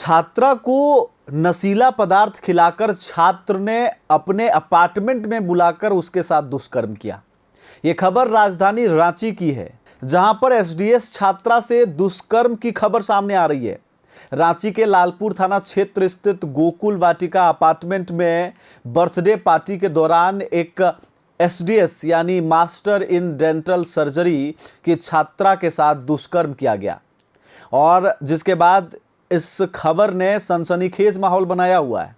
छात्रा को नशीला पदार्थ खिलाकर छात्र ने अपने अपार्टमेंट में बुलाकर उसके साथ दुष्कर्म किया। यह खबर राजधानी रांची की है, जहां पर एसडीएस छात्रा से दुष्कर्म की खबर सामने आ रही है। रांची के लालपुर थाना क्षेत्र स्थित गोकुल वाटिका अपार्टमेंट में बर्थडे पार्टी के दौरान एक एसडीएस यानी मास्टर इन डेंटल सर्जरी की छात्रा के साथ दुष्कर्म किया गया, और जिसके बाद इस खबर ने सनसनीखेज माहौल बनाया हुआ है।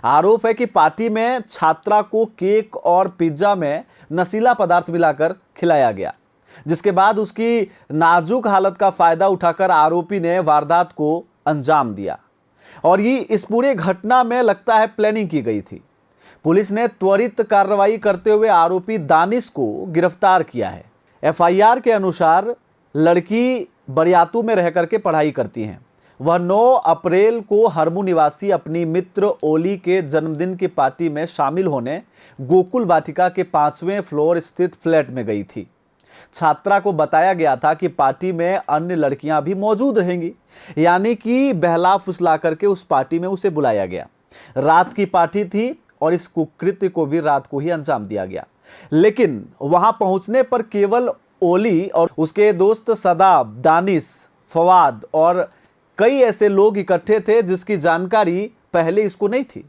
आरोप है कि पार्टी में छात्रा को केक और पिज्जा में नशीला पदार्थ मिलाकर खिलाया गया, जिसके बाद उसकी नाजुक हालत का फायदा उठाकर आरोपी ने वारदात को अंजाम दिया। और ये इस पूरे घटना में लगता है प्लानिंग की गई थी। पुलिस ने त्वरित कार्रवाई करते हुए आरोपी दानिश को गिरफ्तार किया है। एफआईआर के अनुसार लड़की बरियातू में रह करके पढ़ाई करती हैं। वह 9 अप्रैल को हरमू निवासी अपनी मित्र ओली के जन्मदिन की पार्टी में शामिल होने गोकुल वाटिका के 5वें फ्लोर स्थित फ्लैट में गई थी। छात्रा को बताया गया था कि पार्टी में अन्य लड़कियां भी मौजूद रहेंगी, यानी कि बहला फुसला करके उस पार्टी में उसे बुलाया गया। रात की पार्टी थी और इस कुकृत्य को भी रात को ही अंजाम दिया गया। लेकिन वहां पहुंचने पर केवल ओली और उसके दोस्त सदाब, दानिश, फवाद और कई ऐसे लोग इकट्ठे थे जिसकी जानकारी पहले इसको नहीं थी।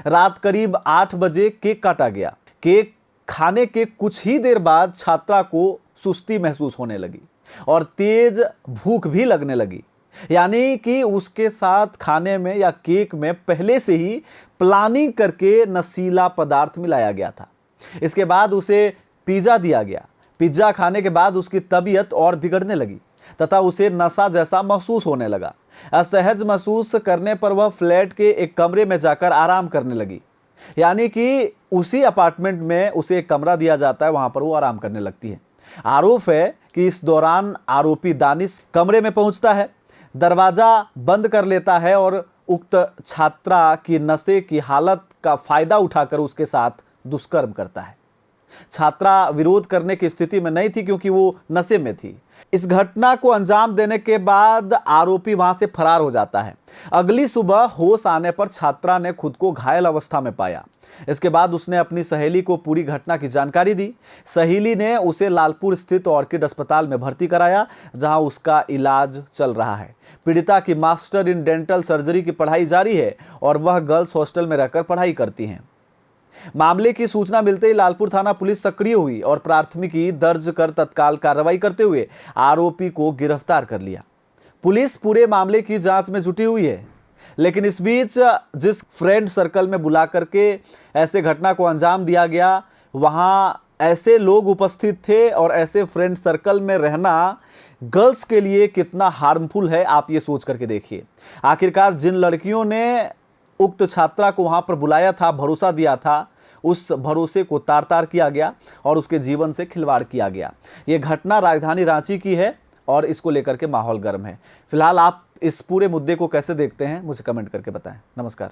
रात करीब 8 बजे केक काटा गया। केक खाने के कुछ ही देर बाद छात्रा को सुस्ती महसूस होने लगी और तेज भूख भी लगने लगी, यानी कि उसके साथ खाने में या केक में पहले से ही प्लानिंग करके नशीला पदार्थ मिलाया गया था। इसके बाद उसे पिज्जा दिया गया। पिज्जा खाने के बाद उसकी तबीयत और बिगड़ने लगी तथा उसे नशा जैसा महसूस होने लगा। असहज महसूस करने पर वह फ्लैट के एक कमरे में जाकर आराम करने लगी, यानी कि उसी अपार्टमेंट में उसे एक कमरा दिया जाता है, वहां पर वो आराम करने लगती है। आरोप है कि इस दौरान आरोपी दानिश कमरे में पहुंचता है, दरवाजा बंद कर लेता है और उक्त छात्रा की नशे की हालत का फायदा उठाकर उसके साथ दुष्कर्म करता है। छात्रा विरोध करने की स्थिति में नहीं थी क्योंकि वो नशे में थी। इस घटना को अंजाम देने के बाद आरोपी वहां से फरार हो जाता है। अगली सुबह होश आने पर छात्रा ने खुद को घायल अवस्था में पाया। इसके बाद उसने अपनी सहेली को पूरी घटना की जानकारी दी। सहेली ने उसे लालपुर स्थित ऑर्किड अस्पताल में भर्ती कराया, जहां उसका इलाज चल रहा है। पीड़िता की मास्टर इन डेंटल सर्जरी की पढ़ाई जारी है और वह गर्ल्स हॉस्टल में रहकर पढ़ाई करती हैं। मामले की सूचना मिलते ही लालपुर थाना पुलिस सक्रिय हुई और प्राथमिकी दर्ज कर तत्काल कार्रवाई करते हुए आरोपी को गिरफ्तार कर लिया। पुलिस पूरे मामले की जांच में जुटी हुई है। लेकिन इस बीच जिस फ्रेंड सर्कल में बुला करके ऐसे घटना को अंजाम दिया गया, वहां ऐसे लोग उपस्थित थे और ऐसे फ्रेंड सर्कल में रहना गर्ल्स के लिए कितना हार्मफुल है, आप ये सोच करके देखिए। आखिरकार जिन लड़कियों ने उक्त छात्रा को वहां पर बुलाया था, भरोसा दिया था, उस भरोसे को तार तार किया गया और उसके जीवन से खिलवाड़ किया गया। यह घटना राजधानी रांची की है और इसको लेकर के माहौल गर्म है। फिलहाल आप इस पूरे मुद्दे को कैसे देखते हैं, मुझे कमेंट करके बताएं। नमस्कार।